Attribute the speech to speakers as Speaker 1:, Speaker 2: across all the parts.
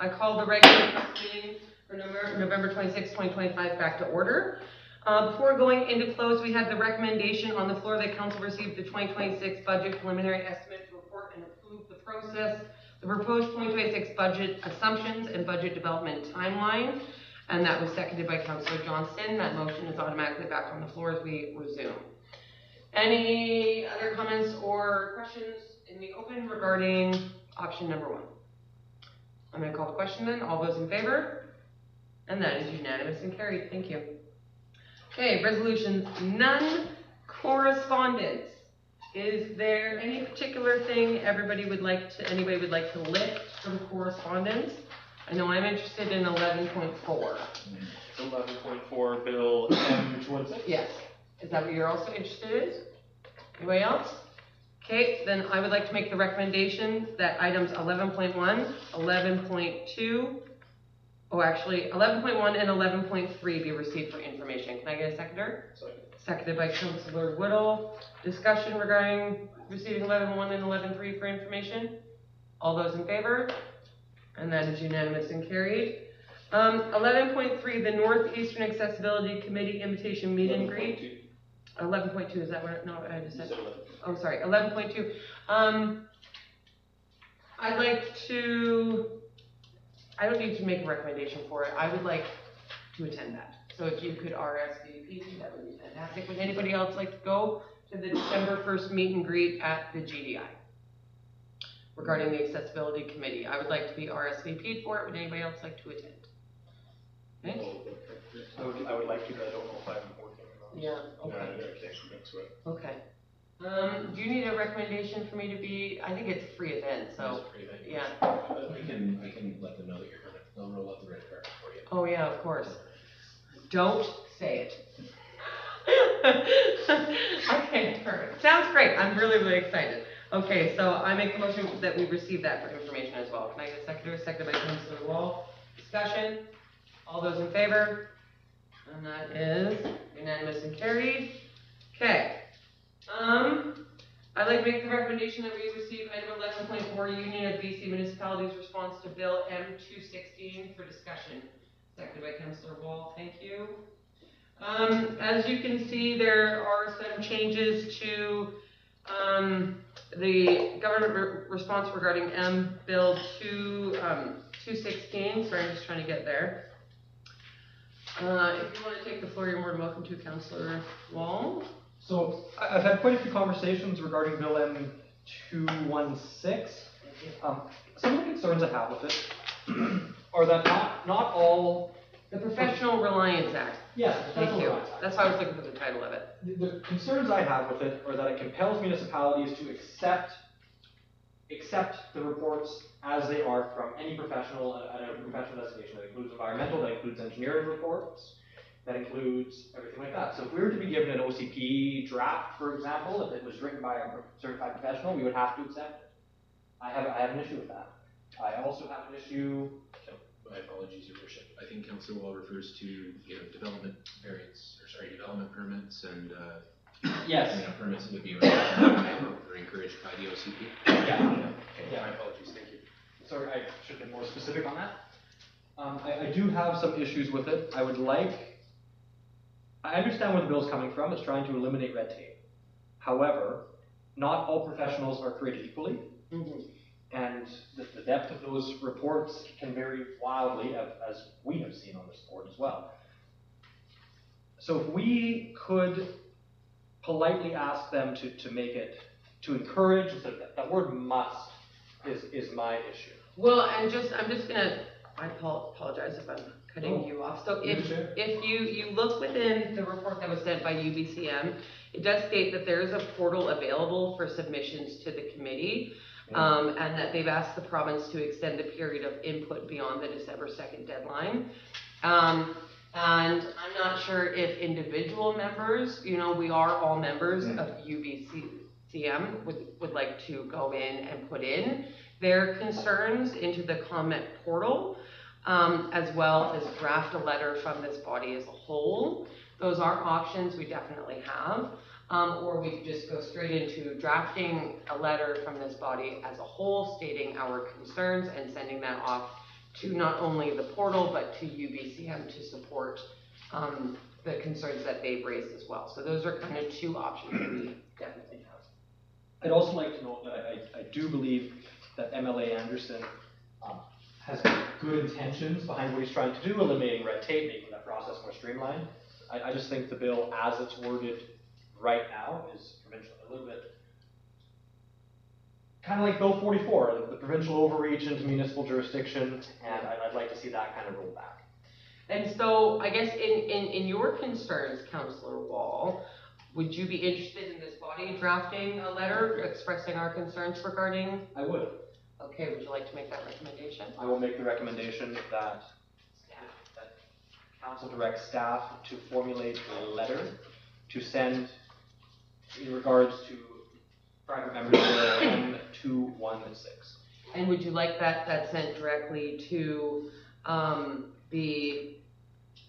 Speaker 1: I call the regular meeting for November 26, 2025 back to order. Before going into close, we had the recommendation on the floor that council received the 2026 budget preliminary estimate report and approved the process, the proposed 2026 budget assumptions and budget development timeline, and that was seconded by Councillor Johnston. That motion is automatically back on the floor as we resume. Any other comments or questions in the open regarding option number 1? I'm going to call the question then. All those in favor? And that is unanimous and carried. Thank you. Okay, resolutions, none. Correspondence. Is there any particular thing anybody would like to lift from correspondence? I know I'm interested in 11.4.
Speaker 2: 11.4 bill M216?
Speaker 1: Yes. Is that what you're also interested in? Anybody else? Okay, then I would like to make the recommendation that items 11.1, 11.2, oh actually 11.1 and 11.3 be received for information. Can I get a seconder? Seconded by Councillor Whittle. Discussion regarding receiving 11.1 and 11.3 for information. All those in favor? And that is unanimous and carried. 11.3, the Northeastern Accessibility Committee Invitation Meet and Greet. 11.2, is that what? No, I just said. Oh, sorry. 11.2. I'd like to. I don't need to make a recommendation for it. I would like to attend that. So if you could RSVP, that would be fantastic. Would anybody else like to go to the December 1st meet and greet at the GDI regarding the Accessibility Committee? I would like to be RSVP'd for it. Would anybody else like to attend? Okay.
Speaker 2: I would like to, but I don't know if I'm working or not.
Speaker 1: Yeah, okay.
Speaker 2: Yeah,
Speaker 1: okay. Do you need a recommendation for me to be? I think it's a free event, so
Speaker 3: It's a free event.
Speaker 1: yeah.
Speaker 3: I can let them know that you're coming. They'll roll out the red carpet for you.
Speaker 1: Oh yeah, of course. Don't say it. Okay, perfect. Sounds great. I'm really, really excited. Okay, so I make a motion that we receive that for information as well. Can I get a seconder? Seconded by Councillor Wall. Discussion. All those in favor? And that is unanimous and carried. Okay. I'd like to make the recommendation that we receive item 11.4, Union of BC Municipalities response to Bill M216 for discussion. Seconded by Councillor Wall. Thank you. As you can see, there are some changes to the government response regarding Bill 216. Sorry, I'm just trying to get there. If you want to take the floor, you're more than welcome to, Councillor Wall.
Speaker 4: So I've had quite a few conversations regarding Bill M216. Some of the concerns I have with it are that not all...
Speaker 1: The Professional Reliance Act.
Speaker 4: Yes,
Speaker 1: Thank you. That's why I was looking for the title of it.
Speaker 4: The concerns I have with it are that it compels municipalities to accept the reports as they are from any professional at a professional designation. That includes environmental, that includes engineering reports, that includes everything like that. So if we were to be given an OCP draft, for example, if it was written by a certified professional, we would have to accept it. I have an issue with that. I also have an issue.
Speaker 3: My apologies, Your Worship. I think Councillor Wall refers to development permits and
Speaker 4: yes,
Speaker 3: permits that would be or encouraged by the OCP.
Speaker 4: Yeah.
Speaker 3: Okay. My apologies. Thank you.
Speaker 4: Sorry, I should have been more specific on that. I do have some issues with it. I understand where the bill is coming from. It's trying to eliminate red tape. However, not all professionals are created equally.
Speaker 1: Mm-hmm.
Speaker 4: And the depth of those reports can vary wildly, as we have seen on this board as well. So if we could politely ask them to make it, to encourage, that word must is my issue.
Speaker 1: Well, I'm just gonna, I apologize if I'm cutting you off. So if you look within the report that was sent by UBCM, it does state that there is a portal available for submissions to the committee. And that they've asked the province to extend the period of input beyond the December 2nd deadline. And I'm not sure if individual members, we are all members of UBCM, would like to go in and put in their concerns into the comment portal, as well as draft a letter from this body as a whole. Those are options we definitely have. Or we could just go straight into drafting a letter from this body as a whole, stating our concerns and sending that off to not only the portal, but to UBCM to support, the concerns that they've raised as well. So those are kind of two options that we definitely have.
Speaker 4: I'd also like to note that I do believe that MLA Anderson has good intentions behind what he's trying to do, eliminating red tape, making that process more streamlined. I just think the bill, as it's worded right now, is provincial, a little bit kind of like Bill 44, the provincial overreach into municipal jurisdiction, and I'd like to see that kind of rolled back.
Speaker 1: And so, I guess in your concerns, Councillor Wall, would you be interested in this body drafting a letter expressing our concerns regarding?
Speaker 4: I would.
Speaker 1: Okay, would you like to make that recommendation?
Speaker 4: I will make the recommendation that council directs staff to formulate a letter to send in regards to private members of M216.
Speaker 1: And would you like that sent directly to the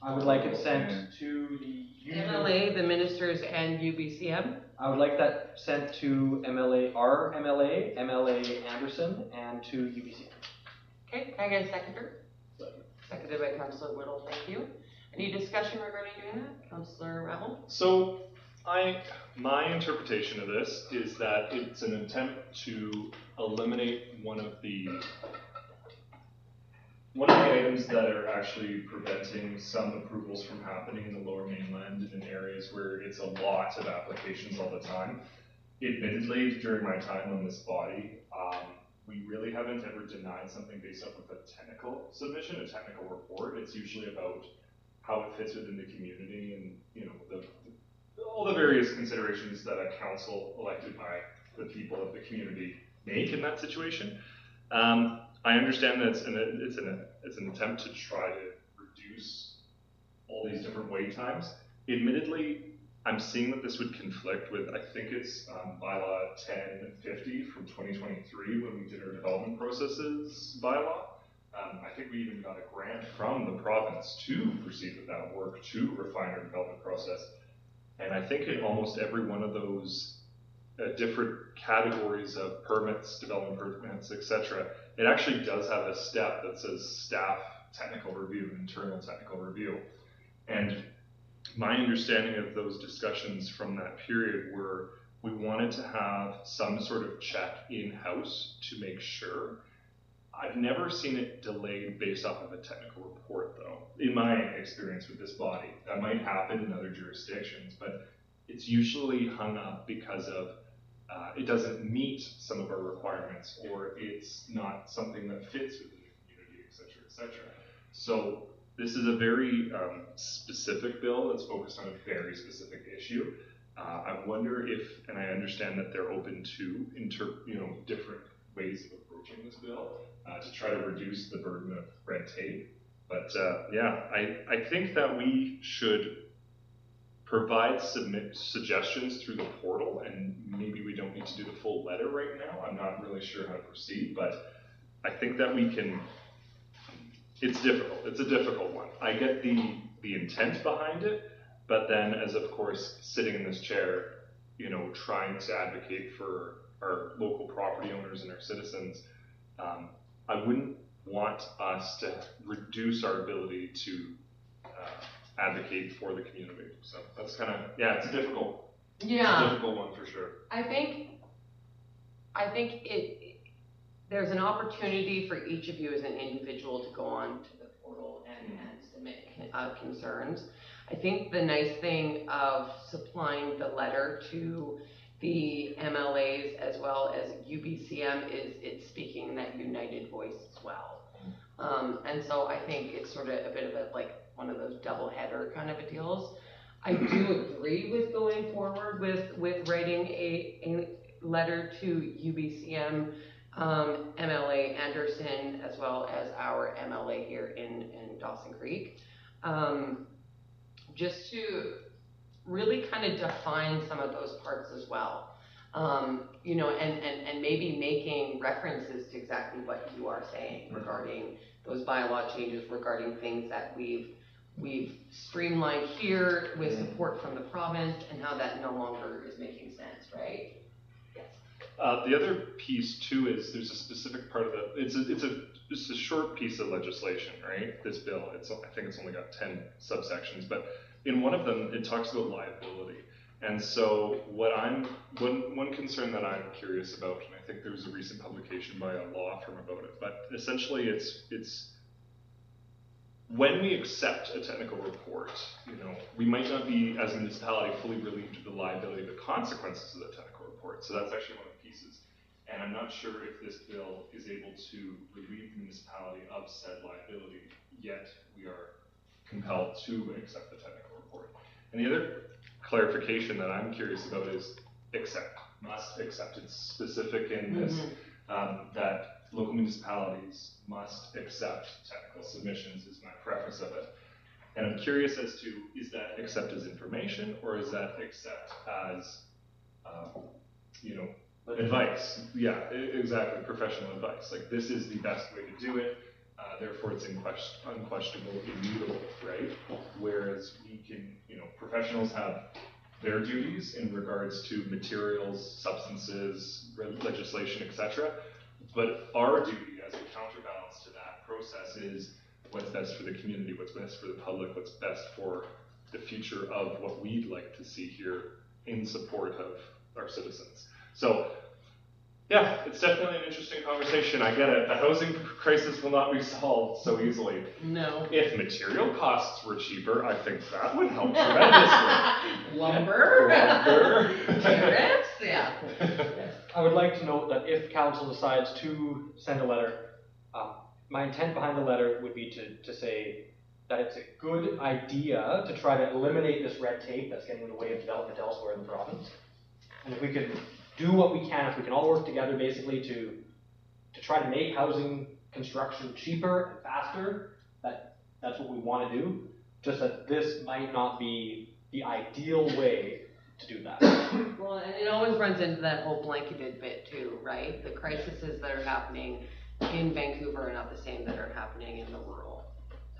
Speaker 4: I would like it sent to the
Speaker 1: MLA, the ministers, and UBCM?
Speaker 4: I would like that sent to MLA, our MLA, MLA Anderson, and to UBCM.
Speaker 1: Okay, can I get a seconder? Seconded by Councillor Whittle, thank you. Any discussion regarding doing that? Councillor Ravel?
Speaker 2: So, my interpretation of this is that it's an attempt to eliminate one of the items that are actually preventing some approvals from happening in the Lower Mainland in areas where it's a lot of applications all the time. Admittedly, during my time on this body, we really haven't ever denied something based off of a technical submission, a technical report. It's usually about how it fits within the community and, you know, all the various considerations that a council elected by the people of the community make in that situation. I understand that it's an attempt to try to reduce all these different wait times. Admittedly, I'm seeing that this would conflict with, I think it's bylaw 1050 from 2023 when we did our development processes bylaw. I think we even got a grant from the province to proceed with that work to refine our development process. And I think in almost every one of those different categories of permits, development permits, etc., it actually does have a step that says staff technical review, internal technical review. And my understanding of those discussions from that period were we wanted to have some sort of check in-house to make sure. I've never seen it delayed based off of a technical report, though, in my experience with this body. That might happen in other jurisdictions, but it's usually hung up because of it doesn't meet some of our requirements, or it's not something that fits within the community, et cetera, et cetera. So this is a very specific bill that's focused on a very specific issue. I wonder if, and I understand that they're open to different ways of approaching this bill to try to reduce the burden of red tape. But yeah, I think that we should provide suggestions through the portal, and maybe we don't need to do the full letter right now. I'm not really sure how to proceed, but I think that we can. It's difficult. It's a difficult one. I get the intent behind it, but then, as of course sitting in this chair, you know, trying to advocate for our local property owners and our citizens, I wouldn't want us to reduce our ability to advocate for the community. So that's kind of, yeah, it's a difficult one for sure.
Speaker 1: I think there's an opportunity for each of you as an individual to go on to the portal and submit concerns. I think the nice thing of supplying the letter to the MLAs as well as UBCM is it's speaking that united voice as well. And so I think it's sort of a bit of a like one of those double header kind of a deals. I do agree with going forward with writing a letter to UBCM, MLA Anderson, as well as our MLA here in Dawson Creek, just to really kind of define some of those parts as well. You know, and maybe making references to exactly what you are saying regarding those bylaw changes, regarding things that we've streamlined here with support from the province, and how that no longer is making sense, right? Yes.
Speaker 2: The other piece too is there's a specific part of it's a short piece of legislation, right? This bill, I think it's only got 10 subsections, but in one of them it talks about liability. And so one concern that I'm curious about, and I think there was a recent publication by a law firm about it, but essentially it's when we accept a technical report, we might not be, as a municipality, fully relieved of the liability of the consequences of the technical report. So that's actually one of the pieces. And I'm not sure if this bill is able to relieve the municipality of said liability, yet we are compelled to accept the technical report. And the other clarification that I'm curious about is must accept. It's specific in this, that local municipalities must accept technical submissions is my preface of it. And I'm curious as to, is that accept as information, or is that accept as, advice? Yeah, exactly, professional advice. Like, this is the best way to do it, therefore it's unquestionable, immutable, right? Whereas we can, professionals have their duties in regards to materials, substances, legislation, etc. But our duty as a counterbalance to that process is what's best for the community, what's best for the public, what's best for the future of what we'd like to see here in support of our citizens. So, yeah, it's definitely an interesting conversation. I get it. The housing crisis will not be solved so easily.
Speaker 1: No.
Speaker 2: If material costs were cheaper, I think that would help tremendously.
Speaker 1: Lumber. Tariffs, yeah.
Speaker 4: I would like to note that if council decides to send a letter, my intent behind the letter would be to say that it's a good idea to try to eliminate this red tape that's getting in the way of development elsewhere in the province. And if we can do what we can, if we can all work together basically to try to make housing construction cheaper and faster, that's what we want to do. Just that this might not be the ideal way to do that.
Speaker 1: Well, and it always runs into that whole blanketed bit too, right? The crises that are happening in Vancouver are not the same that are happening in the rural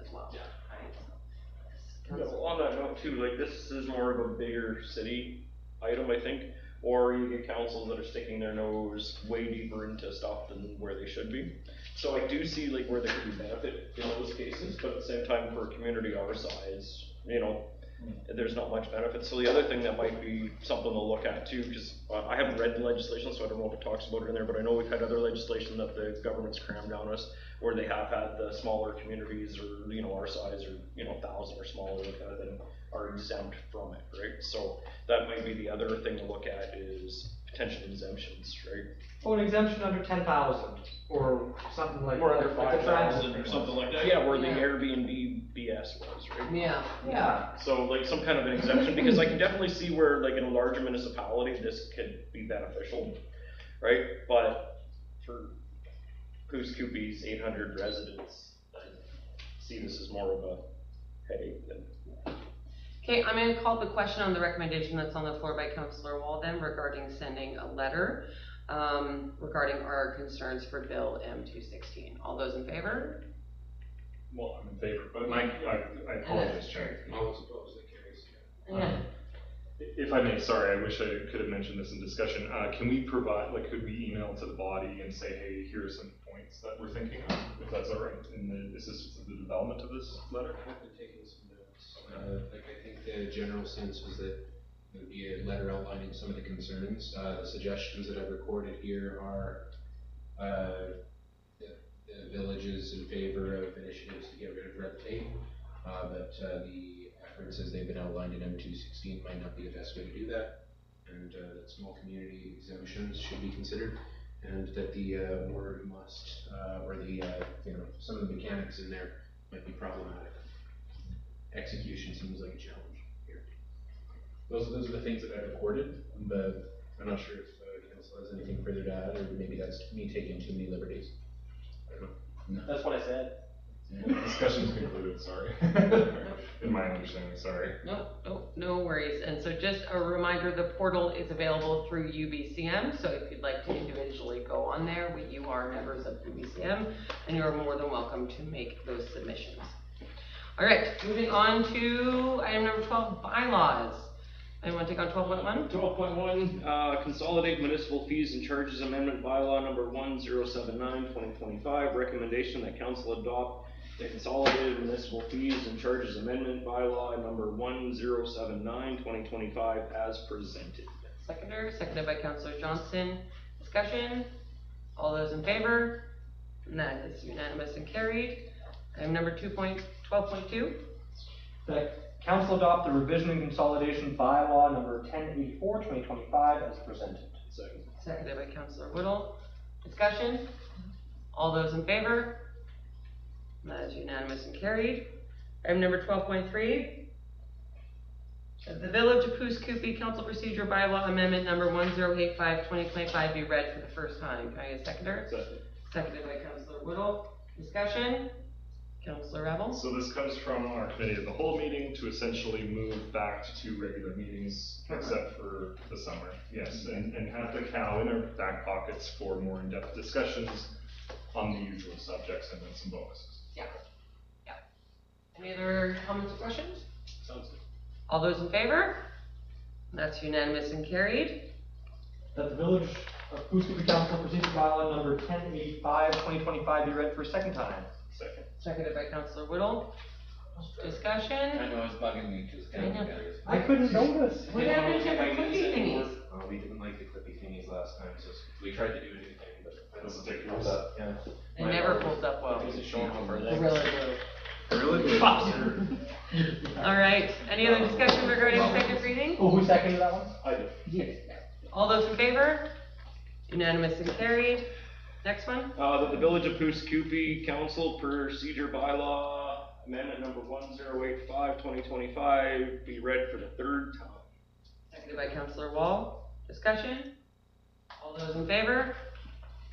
Speaker 1: as well, right?
Speaker 5: On that note too, like, this is more of a bigger city item, I think, or you get councils that are sticking their nose way deeper into stuff than where they should be. So I do see like where there could be benefit in those cases, but at the same time, for a community our size, there's not much benefit. So the other thing that might be something to look at too, because I haven't read the legislation, so I don't know if it talks about it in there, but I know we've had other legislation that the government's crammed down us, where they have had the smaller communities, or our size, or 1,000 or smaller, that kind of thing, are exempt from it, right? So that might be the other thing to look at, is potential exemptions, right?
Speaker 4: Oh, an exemption under 10,000 or something like
Speaker 5: Or under
Speaker 4: like the
Speaker 5: 5,000 or something like that. Yeah, where the
Speaker 1: Yeah.
Speaker 5: Airbnb BS was, right?
Speaker 1: Yeah.
Speaker 5: So like some kind of an exemption, because I can definitely see where, like, in a larger municipality this could be beneficial, right? But for Goose Coopy's 800 residents, I see this as more of a headache than.
Speaker 1: Okay, I'm going to call the question on the recommendation that's on the floor by Councillor Walden regarding sending a letter regarding our concerns for Bill M216. All those in favor?
Speaker 2: Well, I'm in favor, but Mike, I apologize, Chair.
Speaker 3: All those opposed, that carries.
Speaker 1: Yeah.
Speaker 2: If I may, sorry, I wish I could have mentioned this in discussion. Can we provide, could we email to the body and say, hey, here are some points that we're thinking of, if that's all right, in the assistance of the development of this letter?
Speaker 3: I've been taking some notes. I think the general sense was that it would be a letter outlining some of the concerns. The suggestions that I've recorded here are the village is in favor of initiatives to get rid of red tape, but the efforts as they've been outlined in M216 might not be the best way to do that, and that small community exemptions should be considered, and that the word must, or the some of the mechanics in there might be problematic. Execution seems like a challenge here. Those are the things that I've recorded, but I'm not sure if council has anything further to add, or maybe that's me taking too many liberties. I don't know.
Speaker 4: That's what I said.
Speaker 2: Discussion's concluded, sorry. In my understanding, sorry.
Speaker 1: No worries. And so just a reminder, the portal is available through UBCM, so if you'd like to individually go on there, you are members of UBCM, and you're more than welcome to make those submissions. All right, moving on to item number 12, bylaws. Anyone take on 12.1?
Speaker 5: 12.1, consolidate municipal fees and charges amendment bylaw number 1079, 2025. Recommendation that council adopt the consolidated municipal fees and charges amendment bylaw number 1079, 2025 as presented.
Speaker 1: Seconded by Councillor Johnston. Discussion? All those in favor? And that is unanimous and carried. Item number 12.2.
Speaker 4: That council adopt the revision and consolidation bylaw number 1084, 2025 as presented.
Speaker 5: Second.
Speaker 1: Seconded by Councillor Whittle. Discussion? All those in favor? And that is unanimous and carried. Item number 12.3. The Village of Pouce Coupe Council Procedure Bylaw Amendment number 1085, 2025 be read for the first time. Can I get a seconder?
Speaker 5: Second.
Speaker 1: Seconded by Councillor Whittle. Discussion? Councillor Rebel?
Speaker 2: So this comes from our committee of the whole meeting to essentially move back to 2 regular meetings, except for the summer. Yes, and have the cow in our back pockets for more in-depth discussions on the usual subjects and then some bonuses.
Speaker 1: Yeah. Any other comments or questions?
Speaker 5: Sounds good.
Speaker 1: All those in favor? That's unanimous and carried.
Speaker 4: That the Village of Pouce Coupe Council Procedure Bylaw number 1085, 2025 be read for a second time.
Speaker 2: Second.
Speaker 1: Seconded by Councillor Whittle. Discussion?
Speaker 3: I know it's bugging me because
Speaker 1: I know.
Speaker 4: I couldn't notice.
Speaker 1: What happened to the clippy thingies?
Speaker 3: We didn't like the clippy thingies last time, so we tried to do a new thing, but I
Speaker 2: That's
Speaker 3: don't think it
Speaker 2: ridiculous.
Speaker 3: was up, yeah.
Speaker 1: It never pulled up well.
Speaker 5: Is it showing up our legs?
Speaker 1: Really blue.
Speaker 3: Really?
Speaker 1: All right, any other discussion regarding second reading?
Speaker 4: Oh, who seconded that one?
Speaker 5: I did.
Speaker 1: Yes. All those in favor? Unanimous and carried. Next one?
Speaker 5: That the Village of Pouce Coupe Council Procedure Bylaw Amendment number 1085, 2025 be read for the third time.
Speaker 1: Seconded by Councillor Wall. Discussion? All those in favor?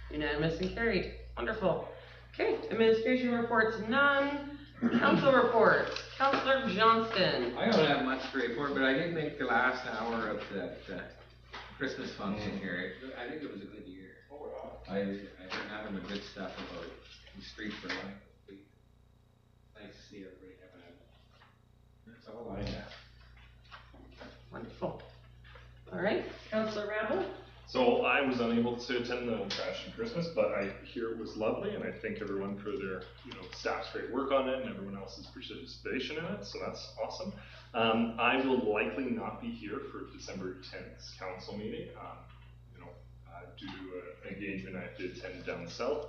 Speaker 1: Unanimous and carried. Wonderful. Okay, administration reports none. Council reports. Councillor Johnston.
Speaker 6: I don't have much to report, but I did make the last hour of that Christmas function here. I think it was a good year. I heard nothing but good stuff about the street for life. Nice to see everybody having a. That's all I have.
Speaker 1: Wonderful. All right, Councillor Rabel.
Speaker 2: So I was unable to attend the Trash and Christmas, but I hear it was lovely, and I thank everyone for their, staff's great work on it and everyone else's participation in it. So that's awesome. I will likely not be here for December 10th's council meeting. Due to an engagement I have to attend down south,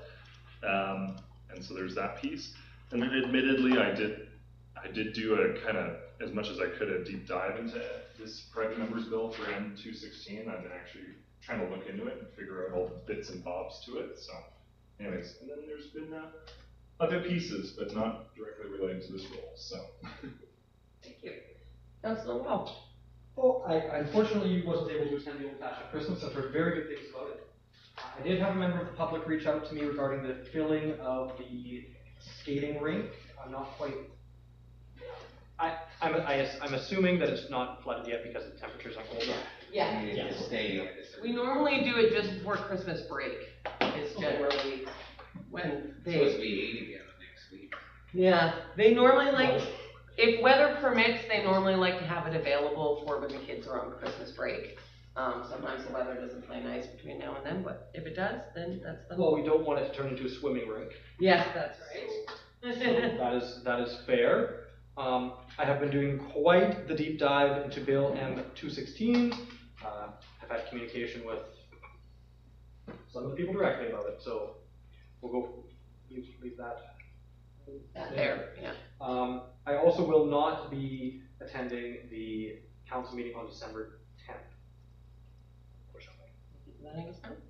Speaker 2: and so there's that piece. And then, admittedly, I did do a kind of, as much as I could, a deep dive into this private members bill for M216. I've been actually trying to look into it and figure out all the bits and bobs to it. So, anyways, and then there's been other pieces, but not directly related to this role. So,
Speaker 1: Thank you. Councillor Wall.
Speaker 4: Oh, I unfortunately wasn't able to attend the old-fashioned Christmas. I've heard very good things about it. I did have a member of the public reach out to me regarding the filling of the skating rink. I'm not quite. I'm assuming that it's not flooded yet because the temperatures aren't cold enough.
Speaker 1: Yeah.
Speaker 6: Yeah. Stay.
Speaker 1: We normally do it just before Christmas break. It's generally when
Speaker 6: It's supposed to
Speaker 1: they.
Speaker 6: be 8 again next week.
Speaker 1: Yeah, they normally like, if weather permits, they normally like to have it available for when the kids are on Christmas break. Sometimes the weather doesn't play nice between now and then, but if it does, then that's the.
Speaker 4: Well, we don't want it to turn into a swimming rink.
Speaker 1: Yes, that's
Speaker 4: So
Speaker 1: right.
Speaker 4: that is fair. I have been doing quite the deep dive into Bill M216. I've had communication with some of the people directly about it, so we'll go leave that.
Speaker 1: There, yeah.
Speaker 4: I also will not be attending the council meeting on December 10th.
Speaker 1: Does that make sense?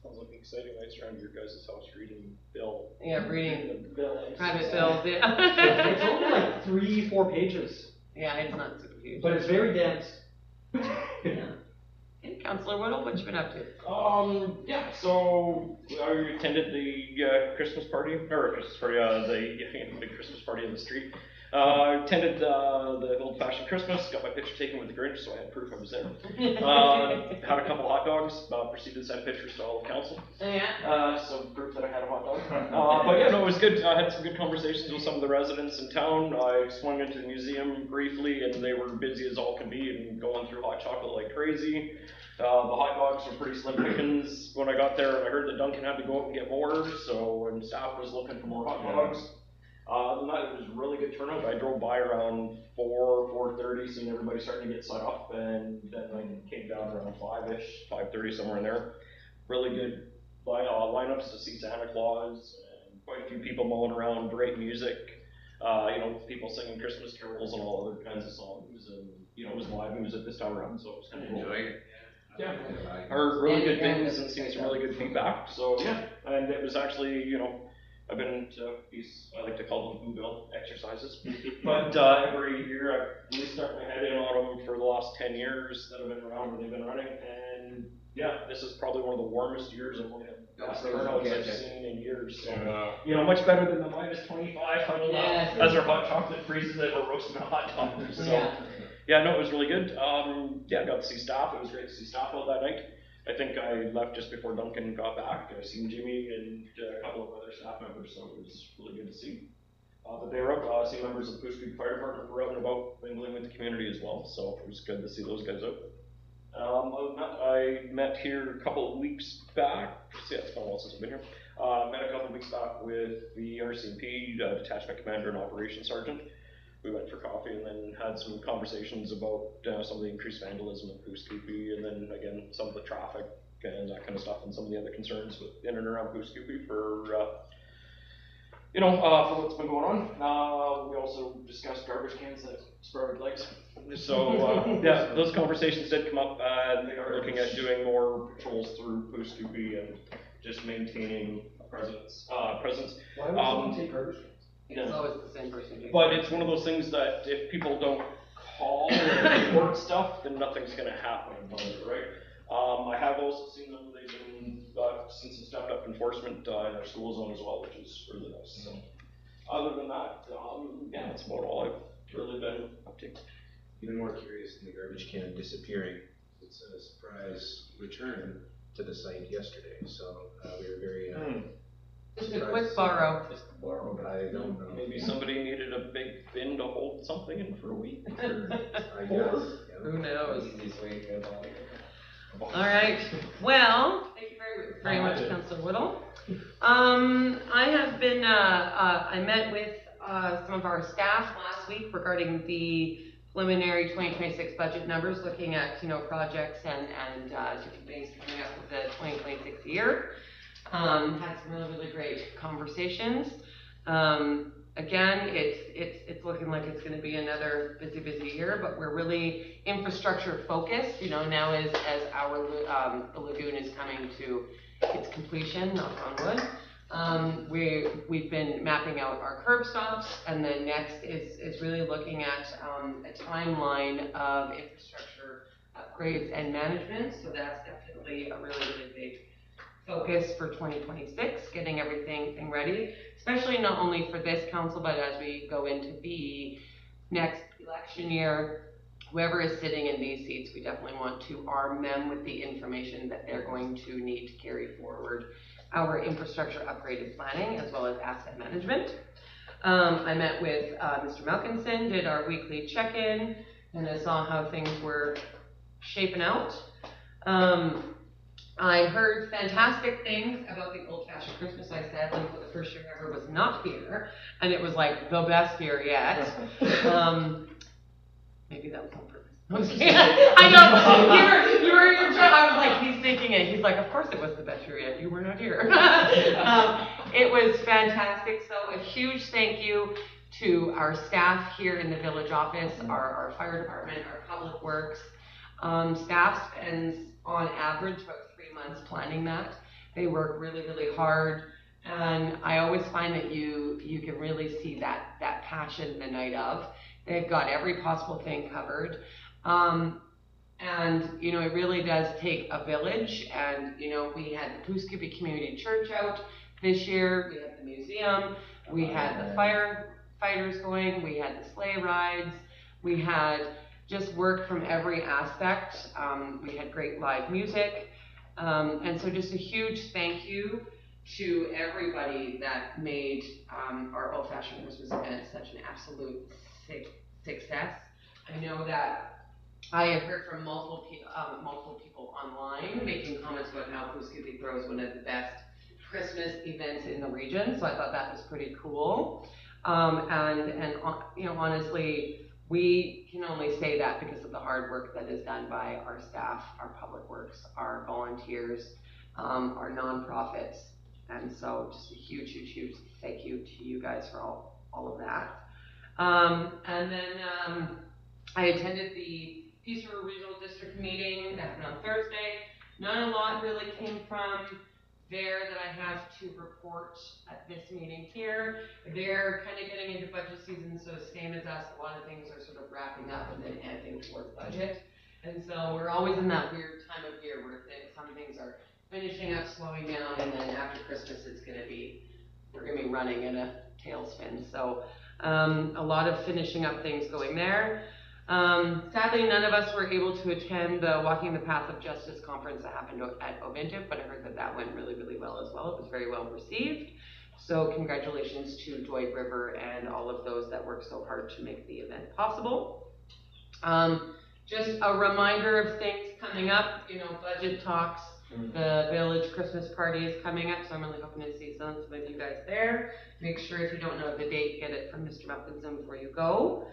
Speaker 5: Sounds like an exciting nights around your guys' house reading Bill.
Speaker 1: Yeah, reading
Speaker 5: Bill.
Speaker 1: private bills,
Speaker 4: It's
Speaker 1: yeah.
Speaker 4: only like 3-4 pages,
Speaker 1: Yeah, it's not super huge.
Speaker 4: but it's very dense.
Speaker 1: Yeah. Hey, Councillor Whittle, what you been up to?
Speaker 5: Yeah, so I attended the Christmas party, the big Christmas party in the street. Attended the old-fashioned Christmas, got my picture taken with the Grinch, so I had proof I was there. Had a couple hot dogs, proceeded to send pictures to all of council.
Speaker 1: Yeah.
Speaker 5: So proof that I had a hot dog. But yeah, no, it was good. I had some good conversations with some of the residents in town. I swung into the museum briefly, and they were busy as all can be and going through hot chocolate like crazy. The hot dogs were pretty slim pickings when I got there, and I heard that Duncan had to go out and get more, so and staff was looking for more hot dogs. Other than that, it was a really good turnout. I drove by around 4:30, seeing everybody starting to get set up, and then I came down around 5-ish, 5:30, somewhere in there. Really good lineups to see Santa Claus, and quite a few people mulling around, great music, people singing Christmas carols and all other kinds of songs, and it was live music this time around, so it was kind of cool.
Speaker 6: Enjoy it.
Speaker 5: Yeah, I heard really good things and seen some really good feedback, so yeah, and it was actually, I've been to these, I like to call them Booville exercises, but every year I really stuck my head in on them for the last 10 years that I've been around where they've been running, and yeah, this is probably one of the warmest years I've turnouts I've seen in years. So, much better than the minus 25 huddled up as our hot chocolate freezes and we're roasting a hot dog. So, yeah, no, it was really good. I got to see staff. It was great to see staff out that night. I think I left just before Duncan got back. I seen Jimmy and a couple of other staff members, so it was really good to see. But they were up. See members of the Pouce Coupe Fire Department were out and about mingling with the community as well, so it was good to see those guys out. Other than that, I met here a couple of weeks back. Yeah, it's been a while since I've been here. Met a couple of weeks back with the RCMP, Detachment Commander and Operations Sergeant. We went for coffee and then had some conversations about some of the increased vandalism at Pouce Coupe, and then again some of the traffic and that kind of stuff, and some of the other concerns in and around Pouce Coupe for what's been going on. We also discussed garbage cans at Sparwood Lakes. So those conversations did come up. They are looking at doing more patrols through Pouce Coupe and just maintaining a presence.
Speaker 4: Why would someone take garbage cans?
Speaker 1: It's always the same person.
Speaker 5: But it's one of those things that if people don't call or report stuff, then nothing's going to happen about it, right? I have also seen them. They've been seen some stepped up enforcement in our school zone as well, which is really nice. So, other than that, that's about all I've really been up to.
Speaker 3: Even more curious than the garbage can disappearing, it's a surprise return to the site yesterday, so we were very
Speaker 1: just a quick borrow.
Speaker 3: Just a borrow, but I don't know.
Speaker 5: Maybe somebody needed a big bin to hold something in for a week.
Speaker 3: Sure, I guess.
Speaker 1: Who knows?
Speaker 6: Easiest way to get out.
Speaker 1: All right. Well, thank you very much, Councillor Whittle. I have been. I met with some of our staff last week regarding the preliminary 2026 budget numbers, looking at projects and different things coming up with the 2026 year. Had some really great conversations. Again, it's looking like it's going to be another busy year, but we're really infrastructure focused. Now as our the lagoon is coming to its completion, knock on wood. We've been mapping out our curb stops, and then next is really looking at a timeline of infrastructure upgrades and management. So that's definitely a really big focus for 2026, getting everything ready, especially not only for this council, but as we go into the next election year, whoever is sitting in these seats, we definitely want to arm them with the information that they're going to need to carry forward our infrastructure upgraded planning as well as asset management. I met with Mr. Malkinson, did our weekly check-in, and I saw how things were shaping out. I heard fantastic things about the old-fashioned Christmas. I said, for the first year ever was not here, and it was like the best year yet. Maybe that was on purpose. I know, you were in your job. I was like, he's thinking it. He's like, of course it was the best year yet. You were not here. It was fantastic. So a huge thank you to our staff here in the village office, our fire department, our public works. Staff spends on average about 3 months planning that. They work really hard, and I always find that you can really see that passion the night of. They've got every possible thing covered, and it really does take a village. And we had the Pouce Coupe Community Church out this year. We had the museum. We had the firefighters going. We had the sleigh rides. We had just work from every aspect. We had great live music. And so just a huge thank you to everybody that made our old-fashioned Christmas event such an absolute success. I know that I have heard from multiple people online making comments about how Poughkeepsie Throw is one of the best Christmas events in the region, so I thought that was pretty cool. And you know, honestly, we can only say that because of the hard work that is done by our staff, our public works, our volunteers, our nonprofits. And so just a huge, huge, huge thank you to you guys for all of that. And then I attended the Peace River Regional District meeting that happened on Thursday. Not a lot really came from there that I have to report at this meeting here. They're kind of getting into budget season, so same as us, a lot of things are sort of wrapping up and then heading towards budget. And so we're always in that weird time of year where some things are finishing up, slowing down, and then after Christmas we're gonna be running in a tailspin. So a lot of finishing up things going there. Sadly, none of us were able to attend the Walking the Path of Justice conference that happened at Ovintiv, but I heard that went really, really well as well. It was very well received. So congratulations to Dwight River and all of those that worked so hard to make the event possible. Just a reminder of things coming up, you know, budget talks, the village Christmas party is coming up, so I'm really hoping to see some of you guys there. Make sure if you don't know the date, get it from Mr. Malkinson before you go.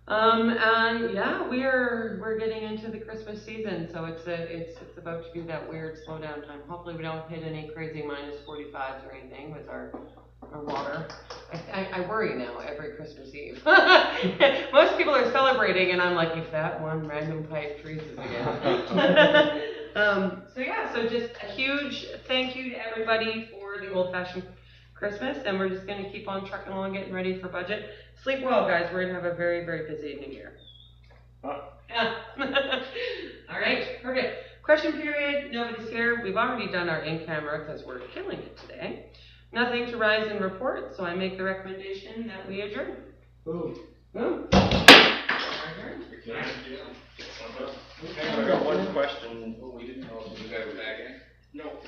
Speaker 1: And yeah, we're getting into the Christmas season, so it's about to be that weird slowdown time. Hopefully we don't hit any crazy -45s or anything with our water. I worry now every Christmas Eve. Most people are celebrating, and I'm like, if that one random pipe freezes again. So yeah, so just a huge thank you to everybody for the old-fashioned Christmas, and we're just going to keep on trucking along, getting ready for budget. Sleep well, guys. We're going to have a very, very busy new year. Yeah. All right, perfect. Question period. Nobody's here. We've already done our in-camera because we're killing it today. Nothing to rise and report, so I make the recommendation that we adjourn. Boom. Boom. Adjourn.
Speaker 5: I've got one question.
Speaker 6: Oh, we didn't know if we got it back in?
Speaker 5: No.